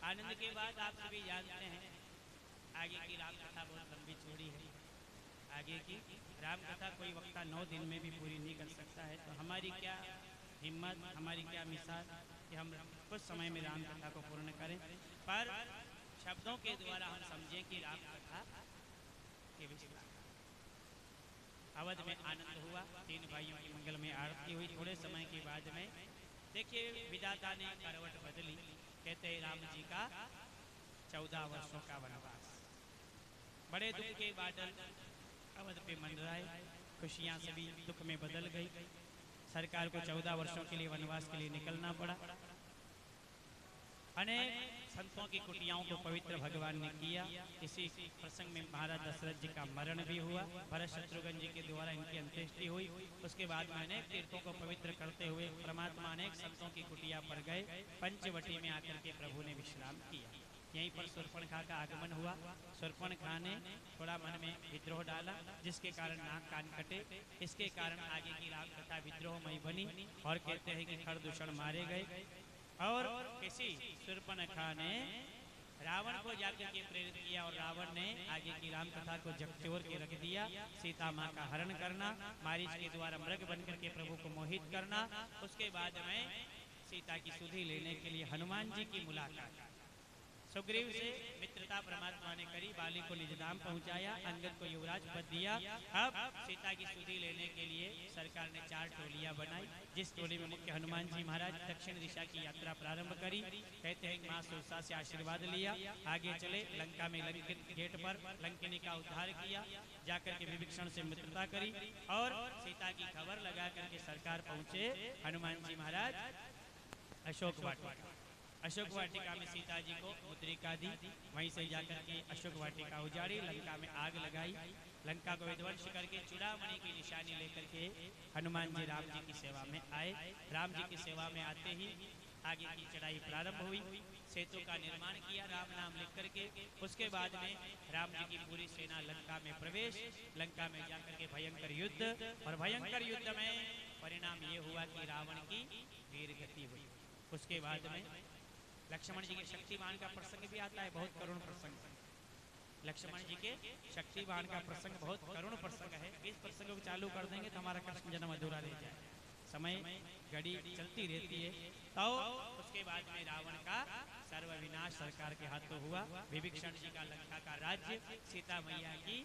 आनंद के बाद आप सभी जानते हैं आगे की राम कथा बहुत लंबी चौड़ी है। आगे की राम कथा कोई वक्ता 9 दिन में भी पूरी नहीं कर सकता है। तो हमारी क्या हिम्मत, हमारी क्या मिसाल कि हम कुछ समय में राम कथा को पूर्ण करें, पर शब्दों के द्वारा हम समझें कि राम कथा के विषय। अवध में आनंद हुआ, 3 भाइयों की मंगलमय आरती हुई। थोड़े समय के बाद में देखिए विधाता ने करवट बदली। कहते हैं राम जी का 14 वर्षों का वनवास। बड़े दुख के बादल अवध पे मंडराए, खुशियां सभी दुख में बदल गई। सरकार को 14 वर्षों के लिए वनवास के लिए निकलना पड़ा। अनेक संतों की कुटियाओं को पवित्र भगवान ने किया। इसी प्रसंग में महाराज दशरथ जी का मरण भी हुआ। भरत शत्रुघ्न जी के द्वारा इनकी अंत्येष्टि हुई। उसके बाद में अनेक तीर्थों को पवित्र करते हुए परमात्मा अनेक संतों की कुटिया पर गए। पंचवटी में आकर के प्रभु ने विश्राम किया। यहीं पर शूर्पणखा का आगमन हुआ। शूर्पणखा ने थोड़ा मन में विद्रोह डाला, जिसके कारण नाक कान कटे। इसके कारण आगे की राम कथा विद्रोहमयी बनी और कहते हैं कि खरदूषण मारे गए। और किसी शूर्पणखा ने रावण को जाकर के प्रेरित किया और रावण ने आगे की राम कथा को झकझोर के रख दिया। सीता माँ का हरण करना, मारीच के द्वारा मृग बनकर के प्रभु को मोहित करना। उसके बाद में सीता की सुधि लेने के लिए हनुमान जी की मुलाकात। सुग्रीव से मित्रता परमात्मा ने करी, बाली को निज धाम पहुंचाया, अंगद को युवराज पद दिया। अब सीता की सुधि लेने के लिए सरकार ने 4 टोलियां बनाई, जिस टोली में मुख्य हनुमान जी महाराज दक्षिण दिशा की यात्रा प्रारंभ करी। कहते हैं माँ सुरसा से आशीर्वाद लिया, आगे चले। लंका में लंकिन गेट पर लंकिनी का उद्धार किया, जाकर के विभीषण से मित्रता करी और सीता की खबर लगा करके सरकार पहुंचे हनुमान जी महाराज अशोक वाटिका। अशोक वाटिका में सीता जी को मुद्रिका दी। वहीं से जाकर के अशोक वाटिका उजाड़ी, लंका में आग लगाई, लंका को विध्वंस करके चूड़ामणि की निशानी लेकर के हनुमान जी राम जी की सेवा में आए। राम जी की सेवा में आते ही आगे की चढ़ाई प्रारंभ हुई। सेतु का निर्माण किया राम नाम लिख करके। उसके बाद में राम जी की पूरी सेना लंका में प्रवेश, लंका में जाकर के भयंकर युद्ध। और भयंकर युद्ध में परिणाम ये हुआ कि रावण की वीर गति हुई। उसके बाद में लक्ष्मण जी के शक्तिमान का प्रसंग भी आता है, बहुत करुण प्रसंग। लक्ष्मण जी के शक्तिमान का प्रसंग बहुत करुण प्रसंग है। इस प्रसंग को चालू कर देंगे तो हमारा कृष्ण जन्म अधूरा रह जाए। समय घड़ी चलती रहती है। तो उसके बाद में रावण का सर्वविनाश सरकार के हाथों हुआ। विभीषण जी का लंका का राज्य, सीता मैया की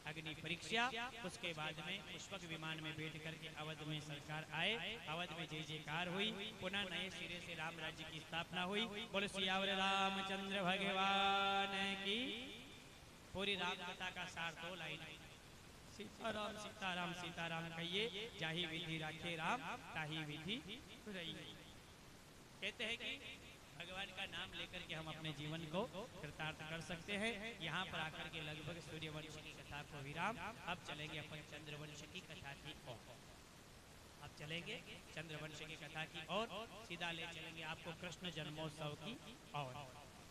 अग्नि परीक्षा। उसके बाद में पुष्पक विमान में बैठ करके अवध में सरकार आए। अवध में जय जयकार हुई। पुनः नए सिरे से राम राज्य की स्थापना हुई। बोलो सियावर रामचंद्र भगवान की। पूरी राम कथा का सार 2 लाइन। सीताराम सीताराम सीताराम कहिए, जाही विधि राखे राम, ताही विधि रही। कहते हैं कि भगवान का नाम लेकर के हम अपने जीवन को कृतार्थ कर सकते हैं। यहाँ पर आकर के लगभग सूर्यवंश की कथा को विराम। अब चलेंगे अपन चंद्रवंश की कथा की ओर। अब चलेंगे चंद्रवंश की कथा की और सीधा ले चलेंगे आपको कृष्ण जन्मोत्सव की और।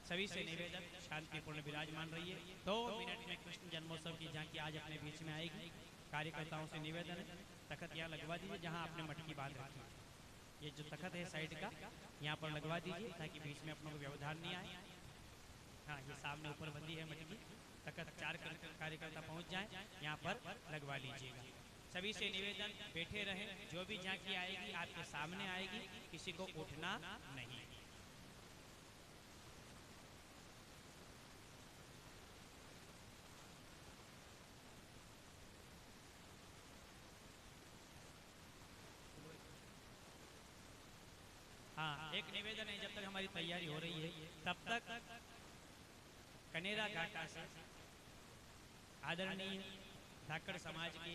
सभी से निवेदन शांतिपूर्ण विराजमान रहिए। 2 मिनट में कृष्ण जन्मोत्सव की झांकी आज अपने बीच में आएगी। कार्यकर्ताओं से निवेदन है, तखत यहाँ लगवा दीजिए जहाँ आपने मटकी बांध रखी। ये जो तखत है साइड का, यहाँ पर लगवा दीजिए ताकि बीच में अपनों को व्यवधान नहीं आए। हाँ, ये सामने ऊपर बंदी है मटकी। तखत 4 कार्यकर्ता पहुँच जाए, यहाँ पर लगवा लीजिएगा। सभी से निवेदन बैठे रहें। जो भी झांकी आएगी आपके सामने आएगी, किसी को उठना नहीं। हाँ, एक निवेदन है, जब तक हमारी तैयारी हो रही है तब तक कनेरा घाटा से आदरणीय धाकड़ समाज के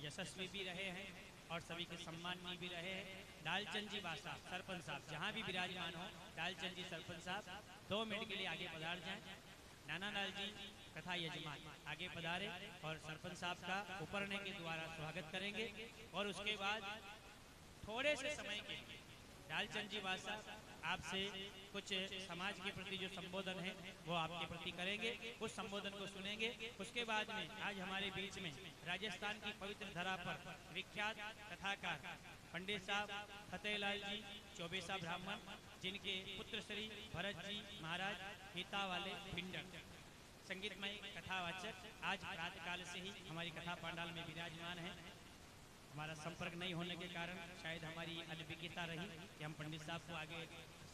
यशस्वी भी रहे हैं और सभी के सम्माननीय भी रहे हैं डालचंद जी बासा सरपंच साहब, जहाँ भी विराजमान हो डालचंद जी सरपंच साहब 2 मिनट के लिए आगे पधार जाएं। नाना लाल जी कथा यजमान आगे पधारे और सरपंच साहब का उपरने के द्वारा स्वागत करेंगे। और उसके बाद थोड़े से समय के लिए डालचंद जी बासा आपसे कुछ समाज के प्रति जो संबोधन है वो आपके प्रति करेंगे। उस संबोधन को सुनेंगे। उसके बाद में आज हमारे बीच में राजस्थान की पवित्र धरा पर विख्यात कथाकार पंडित साहब फतेहलाल जी चौबेसा ब्राह्मण, जिनके पुत्र श्री भरत जी महाराज हिता वाले भिंडर संगीतमय कथावाचक आज प्रातःकाल से ही हमारी कथा पांडाल में विराजमान है। हमारा संपर्क नहीं होने के कारण शायद हमारी अल्पज्ञता रही कि हम पंडित साहब को आगे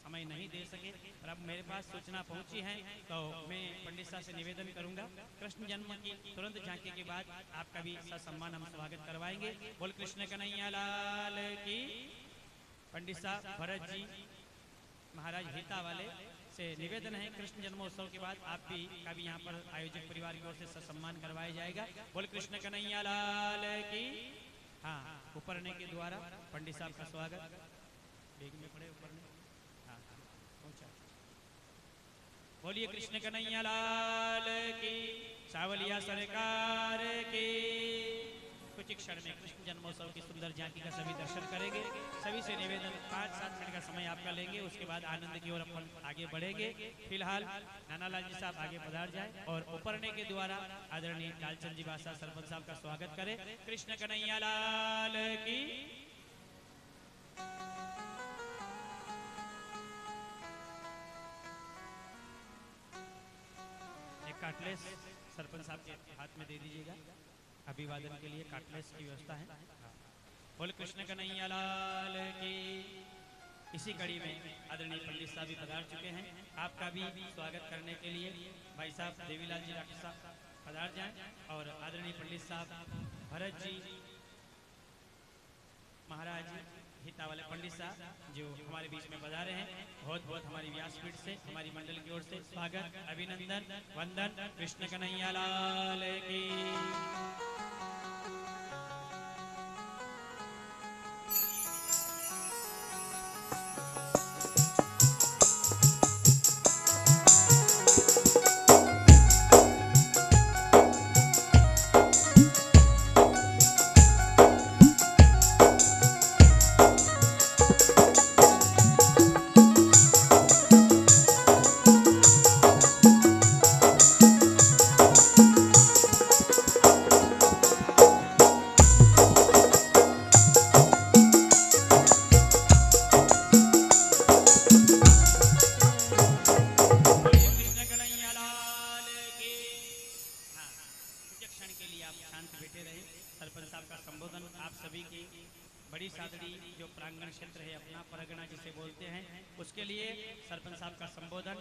समय नहीं दे सके, और अब मेरे पास सूचना पहुंची है तो मैं पंडित साहब से निवेदन करूंगा, कृष्ण जन्म की तुरंत झांकी के बाद आपका भी ससम्मान हम स्वागत करवाएंगे। बोल कृष्ण कन्हैया लाल की। पंडित साहब भरत जी महाराज हिता वाले से निवेदन है, कृष्ण जन्मोत्सव के बाद आप भी का भी यहाँ पर आयोजक परिवार की ओर से ससम्मान करवाया जाएगा। बोल कृष्ण कन्हैया लाल की। हाँ, उपरने के द्वारा पंडित साहब का स्वागत। बेग में पड़े उपरने। हाँ, पहुंचा। बोलिए कृष्ण कन्हैया लाल की, सावलिया सरकार की। कुछ क्षण में कृष्ण जन्मोत्सव की सुंदर झांकी का सभी दर्शन करेंगे। सभी से निवेदन 5-7 मिनट का समय आपका लेंगे, उसके बाद आनंद की ओर अपन आगे बढ़ेंगे। फिलहाल नानालाल जी साहब आगे पधार जाए और उपरने के द्वारा आदरणीय लालचंद जी बादशाह सरपंच साहब का स्वागत करें। कृष्ण कन्हैया लाल की। एक काटलेस सरपंच साहब के हाथ में दे दीजिएगा, अभिवादन के लिए काटलेस की व्यवस्था है। बोल कृष्ण कन्हैया लाल की। इसी कड़ी में आदरणीय पंडित साहब भी पधार चुके हैं। आपका भी स्वागत करने के लिए भाई साहब देवीलाल जी डॉक्टर साहब पधार जाएं और आदरणीय पंडित साहब भरत जी महाराज हिता वाले पंडित साहब जो हमारे बीच में पधारे हैं, बहुत बहुत हमारी व्यासपीठ से हमारी मंडल की ओर से स्वागत, अभिनंदन, वंदन। कृष्ण कन्हैया लाल की। उसके लिए सरपंच साहब का संबोधन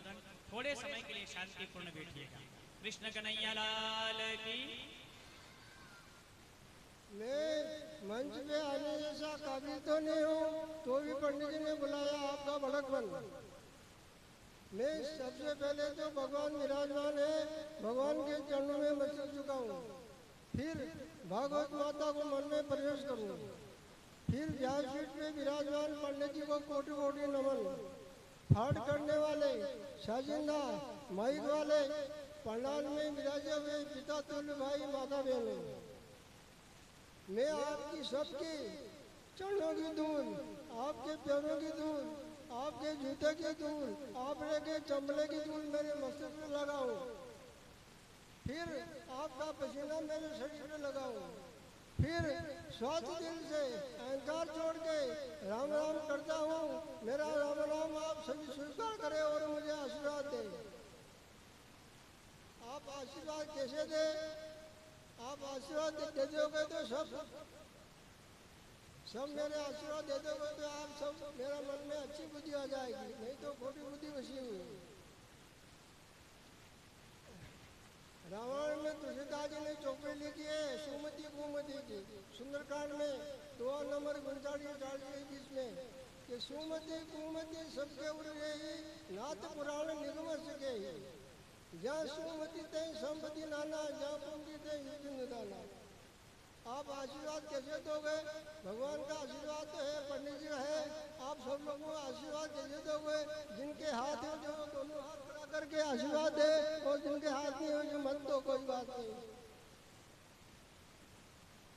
थोड़े समय के लिए शांतिपूर्ण बैठिएगा। कृष्ण कन्हैया लाल की। मैं मंच पे आने जैसा काबिल तो नहीं हूँ, तो भी पंडित जी ने बुलाया आपका भड़क बन। मैं सबसे पहले तो भगवान विराजमान है, भगवान के चरणों में मस्तक चुका हूँ। फिर भागवत माता को मन में प्रवेश करूँ। फिर व्यासपीठ में विराजमान पंडित जी को कोटि कोटि नमन। फाड़ करने वाले, साजिंदा, माइक वाले, पंडाल में विराजे हुए पिता तुल्य भाई माता बहनों, मैं आपकी सबकी चरणों की धूल, आपके पैरों की धूल, आपके जूते की धूल, आपने के चंबले की धूल मेरे मस्तक में लगाऊं। फिर आपका पसीना मेरे शरीर में लगाऊं। फिर स्वार्थ दिल से अहंकार छोड़ के राम राम करता हूँ। मेरा राम राम आप सभी स्वीकार करें और मुझे आशीर्वाद दें। आप आशीर्वाद कैसे दे? आप आशीर्वाद दे दोगे तो सब मेरे आशीर्वाद दे दोगे तो आप सब मेरा मन में अच्छी बुद्धि आ जाएगी, नहीं तो खोटी बुद्धि बसी हुई है। रामायण में तुलसीदास जी ने चौपाई लिखी है सुमति कुमति की, सुंदरकांड में 2 नंबर 39-40 में कि सुमति कुमति सबके उड़ रही, नाथ पुराण निगम सके। जहाँ सुमति ते संपत्ति नाना, जहाँ कुमति ते युद्ध निदाना। आप आशीर्वाद कैसे दोगे? भगवान का आशीर्वाद तो है, पंडित जी है, आप सब लोगों को आशीर्वाद कैसे दोगे? जिनके हाथ है जो दोनों हाथ खड़ा करके आशीर्वाद दे, और जिनके हाथ नहीं हो जो मत दो, कोई बात नहीं।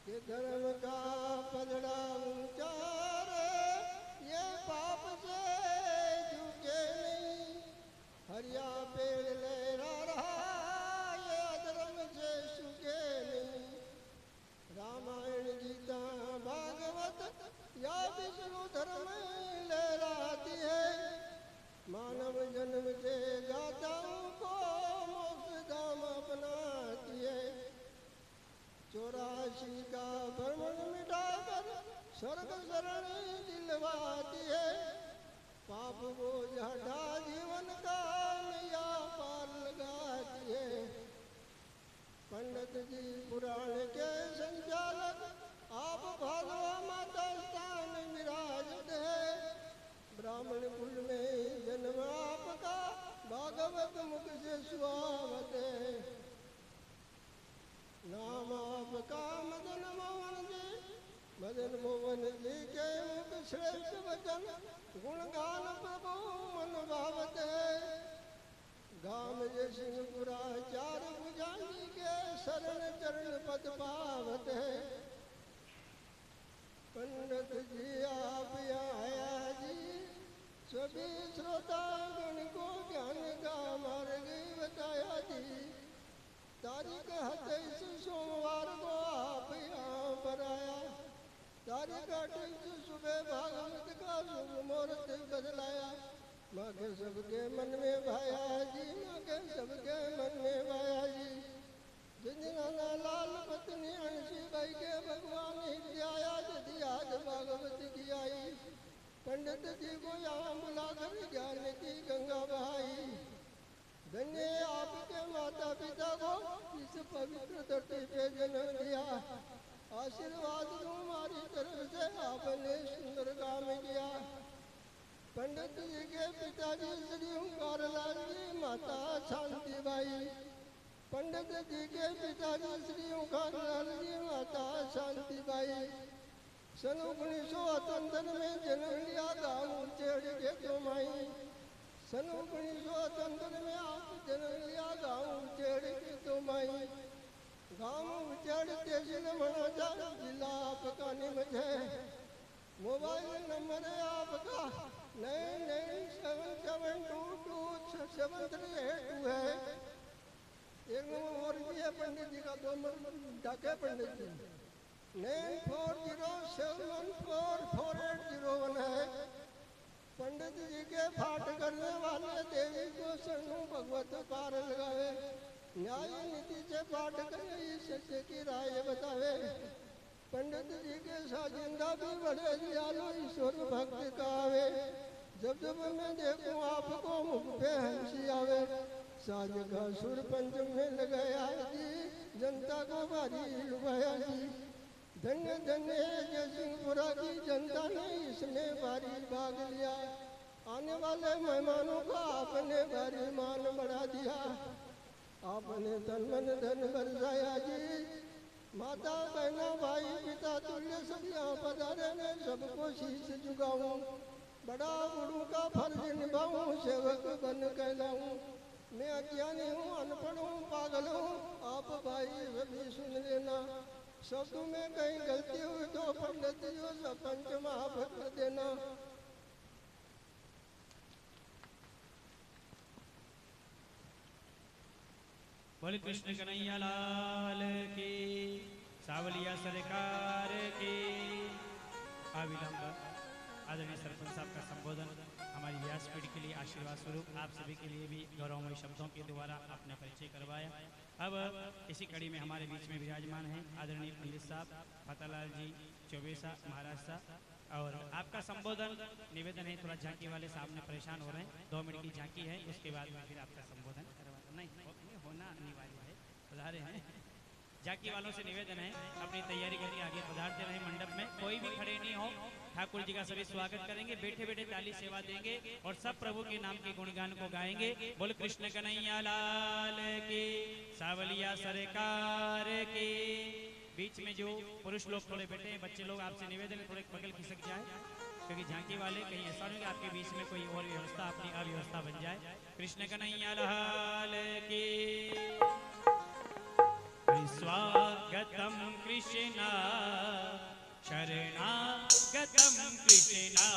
ये धर्म का पलड़ा ऊंचा रे, ये पाप से पेड़ लहरा रहा, ये अधर्म से सूखे नहीं। रामायण गीता भागवत या विष्णु धर्म लहराती है। मानव जन्म से गाताओं को मोक्ष धाम अपनाती है। 84 का भ्रमण मिटाकर स्वर्ग शरण दिलवाती है। पाप बोझ हटा जीवन का नया पार लगाती है। पंडित जी पुराण के संचालक, आप भागवा माता स्थान विराजत है। ब्राह्मण कुल में जन्म आपका, भागवत मुख से सुहावत है। नाम आपका मदन मोहन जी, मदन मोहन जी के मुख श्रेष्ठ वचन, गुणगान प्रभु मन भावत है। गाम जे सिंहपुरा चार भुजानी के, शरण चरण पद पावत है। पंडित जी आप आया जी, सभी श्रोता गण को ज्ञान का मार्ग बताया जी। तारीख 28 सोमवार को आप यहाँ पर आया। तारीख 28 सुबह भागवत का शुभ मुहूर्त बदलाया। माँ के सबके मन में भाया जी, माँ के सबके मन में भाया जी। जिंदना लाल पत्नी अंशी बाई के भगवान आया, यदि आज भागवत की आई। पंडित जी को यहाँ बुलाकर ज्ञान की गंगा बहाई। धन्य आपके माता पिता को इस पवित्र धरती पे जन्म दिया। आशीर्वाद तुम्हारी तरफ से आपने सुंदर काम किया। पंडित जी के पिताजी श्री ओंकारलाल जी, माता शांतिबाई। पंडित जी के पिताजी श्री ओंकारलाल जी, माता शांतिबाई। सन 1978 में जन्म लिया गाँव उचेड़ के तो माई। सन 1978 में आप जन्म लिया गाँव उचेड़ के तो माई। गाँव उचेड़ तहसील मनाजा, जिला आपका निमच है। मोबाइल नंबर है आपका 9977227382 है। एक नंबर और भी है पंडित जी का, 2 नंबर डाके पंडित जी 9407144801 है। पंडित जी के पाठ करने वाले देवी को शरणु भगवत पार लगावे। न्याय नीति से पाठ करे, सत्य की राय बतावे। पंडित जी के साजिंदा भी बड़े दयालु, ईश्वर भक्त कावे। जब जब मैं देखूं आपको मुख पे हंसी आवे। साज का सुर पंचम में लगाया जी, जनता को भारी लुभाया जी। धन्य धन्य जय सिंहपुरा की जनता ने इसमें भारी भाग लिया। आने वाले मेहमानों का आपने भारी मान बढ़ा दिया। आपने तन मन धन बरसाया जी। माता बहना भाई पिता तुल्य सब यहाँ पधारे, मैं सबको शीश झुकाऊं। बड़ा गुरु का फर्ज निभाऊं, सेवक बन कहलाऊं। मैं अज्ञानी हूँ, अनपढ़ हूँ, पागल हूँ, आप भाई सभी सुन लेना। शब्द में कहीं गलती हुई तो पंडित जी सरपंच माफ कर देना। बोले कृष्ण कन्हैया लाल की, सावलिया सरकार की। अविलंब आदरणीय सरपंच साहब का संबोधन हमारी व्यासपीठ के लिए आशीर्वाद स्वरूप आप सभी के लिए भी गौरवमय शब्दों के द्वारा अपना परिचय करवाया। अब इसी कड़ी में हमारे बीच में विराजमान हैं आदरणीय पंडित साहब फतेहलाल जी चौबेसा महाराष्ट्र। और आपका संबोधन निवेदन है, थोड़ा झांकी वाले साहब ने परेशान हो रहे हैं। 2 मिनट की झांकी है, उसके बाद में फिर आपका संबोधन नहीं होना अनिवार्य है। पधारे हैं झांकी वालों से निवेदन है, अपनी तैयारी करके आगे पधारते रहे। मंडप में कोई भी खड़े नहीं हो, ठाकुर जी का सभी स्वागत करेंगे। बैठे बैठे ताली सेवा देंगे और सब प्रभु के नाम के गुणगान को गाएंगे। बोल कृष्ण कन्हैया लाल की, सावलिया सरकार की। बीच में जो पुरुष लोग थोड़े बैठे हैं, बच्चे लोग, आपसे निवेदन है थोड़े बगल खिसक जाए, क्योंकि झांकी वाले कहीं ऐसा नहीं कि आपके बीच में कोई और व्यवस्था अपनी अव्यवस्था बन जाए। कृष्ण कन्हैया लाल की। स्वागतम कृष्णा शरणागतम कृष्णा।